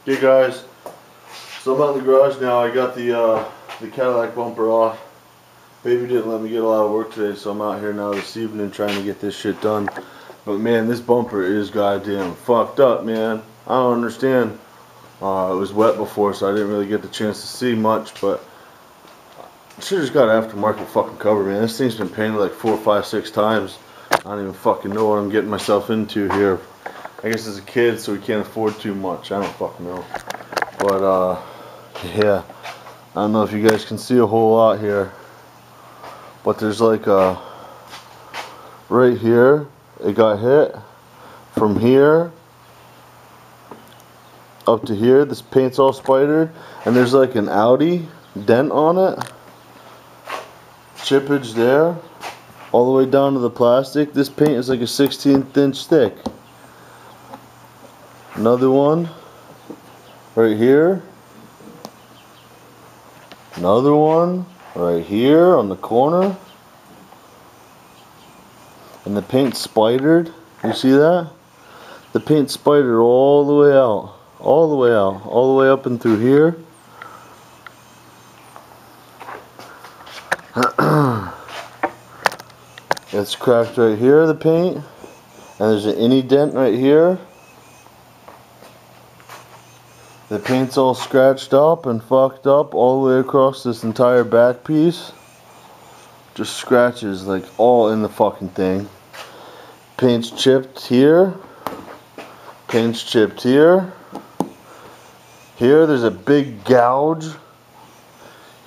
Okay guys, so I'm out in the garage now. I got the Cadillac bumper off. Baby didn't let me get a lot of work today, so I'm out here now this evening trying to get this shit done. But man, this bumper is goddamn fucked up, man. I don't understand. It was wet before, so I didn't really get the chance to see much, but I should've just got an aftermarket fucking cover, man. This thing's been painted like 4, 5, 6 times. I don't even fucking know what I'm getting myself into here. I guess as a kid, so we can't afford too much. I don't fucking know. But, yeah. I don't know if you guys can see a whole lot here. But there's like right here, it got hit. From here up to here, this paint's all spidered. And there's like an Audi dent on it. Chippage there. All the way down to the plastic. This paint is like a 16th inch thick. Another one right here. Another one right here on the corner. And the paint's spidered. You see that? The paint's spidered all the way out. All the way out. All the way up and through here. It's cracked right here, the paint. And there's an any dent right here. The paint's all scratched up and fucked up all the way across this entire back piece. Just scratches like all in the fucking thing. Paint's chipped here. Paint's chipped here. Here there's a big gouge.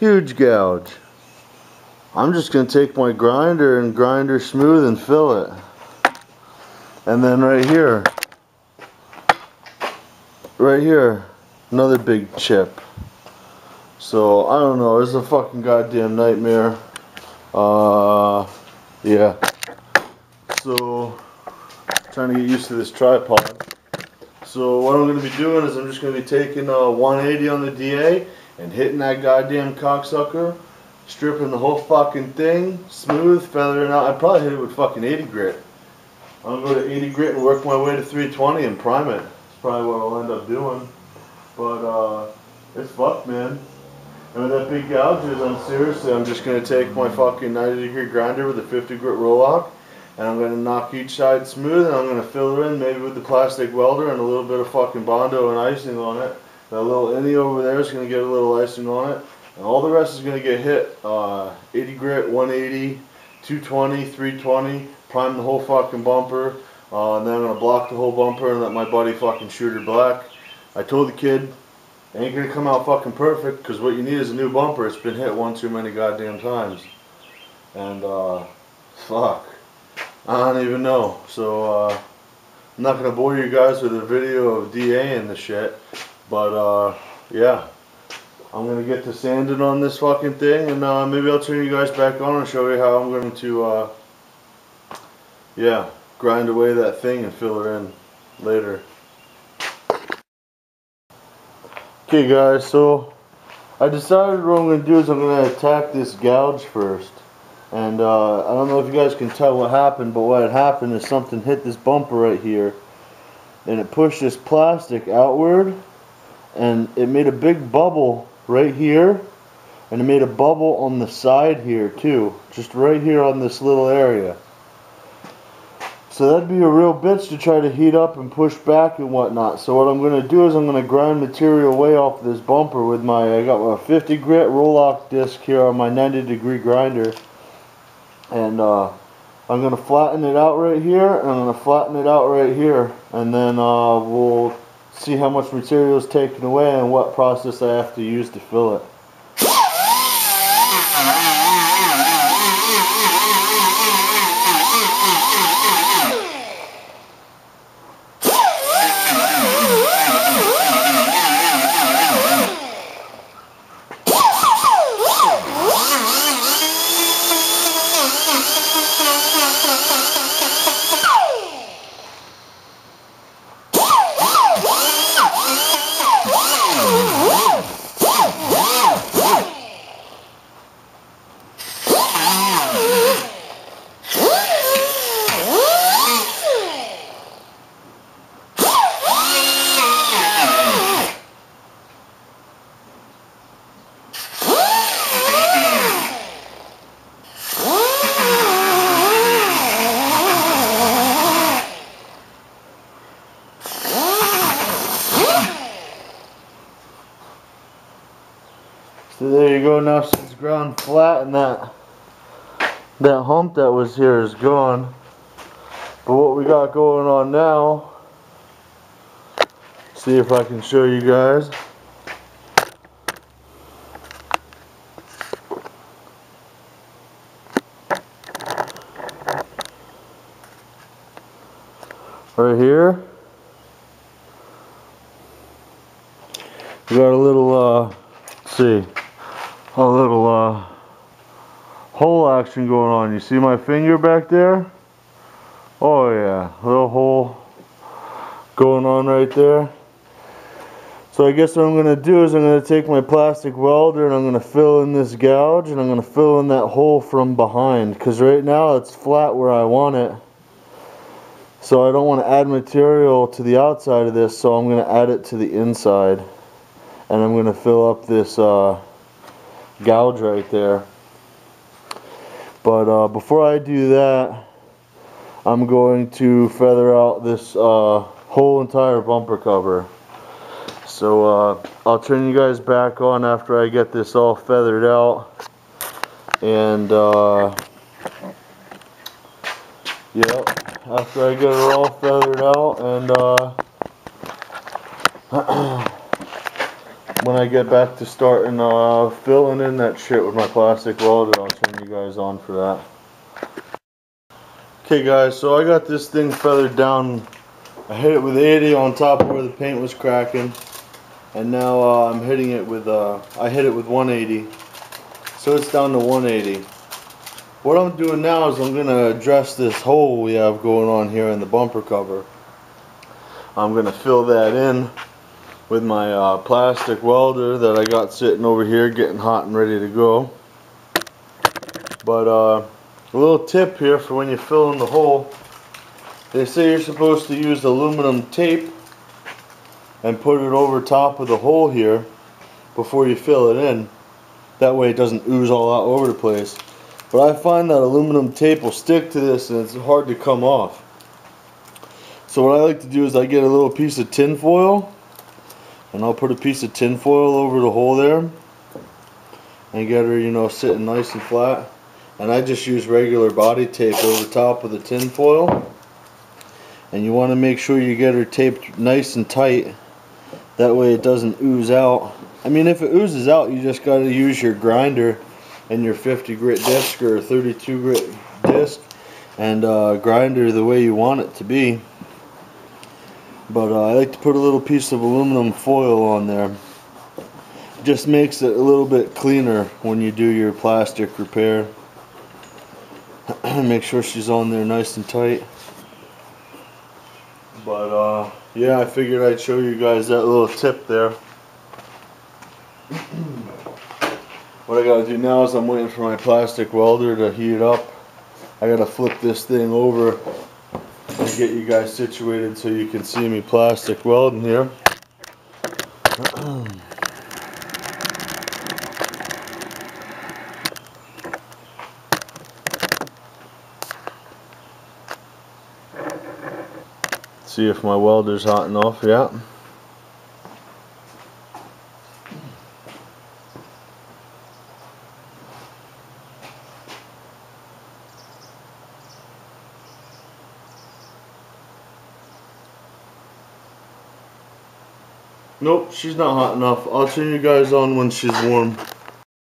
Huge gouge. I'm just going to take my grinder and grinder smooth and fill it. And then right here. Right here. Another big chip. So, I don't know. It's a fucking goddamn nightmare. Yeah. So, trying to get used to this tripod. So, what I'm going to be doing is I'm just going to be taking a 180 on the DA and hitting that goddamn cocksucker. Stripping the whole fucking thing. Smooth, feathering out. I'd probably hit it with fucking 80 grit. I'm going to go to 80 grit and work my way to 320 and prime it. That's probably what I'll end up doing. But, it's fucked, man. And with that big gouge is, I'm just going to take my fucking 90-degree grinder with a 50 grit roll-lock, and I'm going to knock each side smooth, and I'm going to fill it in maybe with the plastic welder and a little bit of fucking Bondo and icing on it. That little innie over there is going to get a little icing on it, and all the rest is going to get hit. 80 grit, 180, 220, 320, prime the whole fucking bumper, and then I'm going to block the whole bumper and let my buddy fucking shoot her black. I told the kid, it ain't gonna come out fucking perfect, because what you need is a new bumper. It's been hit one too many goddamn times. And, fuck. I don't even know. So, I'm not gonna bore you guys with a video of DA and the shit. But, yeah. I'm gonna get to sanding on this fucking thing, and maybe I'll turn you guys back on and show you how I'm going to, yeah, grind away that thing and fill it in later. Okay guys, so I decided what I'm going to do is I'm going to attack this gouge first. And I don't know if you guys can tell what happened, but what had happened is something hit this bumper right here. And it pushed this plastic outward. And it made a big bubble right here. And it made a bubble on the side here too. Just right here on this little area. So that'd be a real bitch to try to heat up and push back and whatnot. So what I'm going to do is I'm going to grind material way off this bumper with I got my 50 grit roll-lock disc here on my 90-degree grinder. And I'm going to flatten it out right here, and I'm going to flatten it out right here. And then we'll see how much material is taken away and what process I have to use to fill it. So there you go. Now she's ground flat, and that hump that was here is gone. But what we got going on now, see if I can show you guys. Right here, we got a little, let's see, a little hole action going on. You see my finger back there? Oh yeah, little hole going on right there. So I guess what I'm going to do is I'm going to take my plastic welder and I'm going to fill in this gouge, and I'm going to fill in that hole from behind, because right now it's flat where I want it. So I don't want to add material to the outside of this, so I'm going to add it to the inside. And I'm going to fill up this gouge right there. But before I do that, I'm going to feather out this whole entire bumper cover. So I'll turn you guys back on after I get this all feathered out. And yep, after I get it all feathered out, and when I get back to starting filling in that shit with my plastic welder, I'll turn you guys on for that. Okay guys, so I got this thing feathered down. I hit it with 80 on top of where the paint was cracking, and now I'm hitting it with I hit it with 180, so it's down to 180. What I'm doing now is I'm going to address this hole we have going on here in the bumper cover. I'm going to fill that in with my plastic welder that I got sitting over here getting hot and ready to go. But a little tip here for when you fill in the hole. They say you're supposed to use aluminum tape and put it over top of the hole here before you fill it in. That way it doesn't ooze all out over the place. But I find that aluminum tape will stick to this and it's hard to come off. So what I like to do is I get a little piece of tin foil, and I'll put a piece of tin foil over the hole there and get her, you know, sitting nice and flat. And I just use regular body tape over top of the tin foil. And you want to make sure you get her taped nice and tight. That way it doesn't ooze out. I mean, if it oozes out, you just got to use your grinder and your 50 grit disc or 32 grit disc and grinder the way you want it to be. But I like to put a little piece of aluminum foil on there. It just makes it a little bit cleaner when you do your plastic repair. Make sure she's on there nice and tight. But yeah, I figured I'd show you guys that little tip there. What I gotta do now is I'm waiting for my plastic welder to heat up. I gotta flip this thing over and get you guys situated so you can see me plastic welding here. See if my welder's hot enough. Yeah. Nope, she's not hot enough. I'll turn you guys on when she's warm.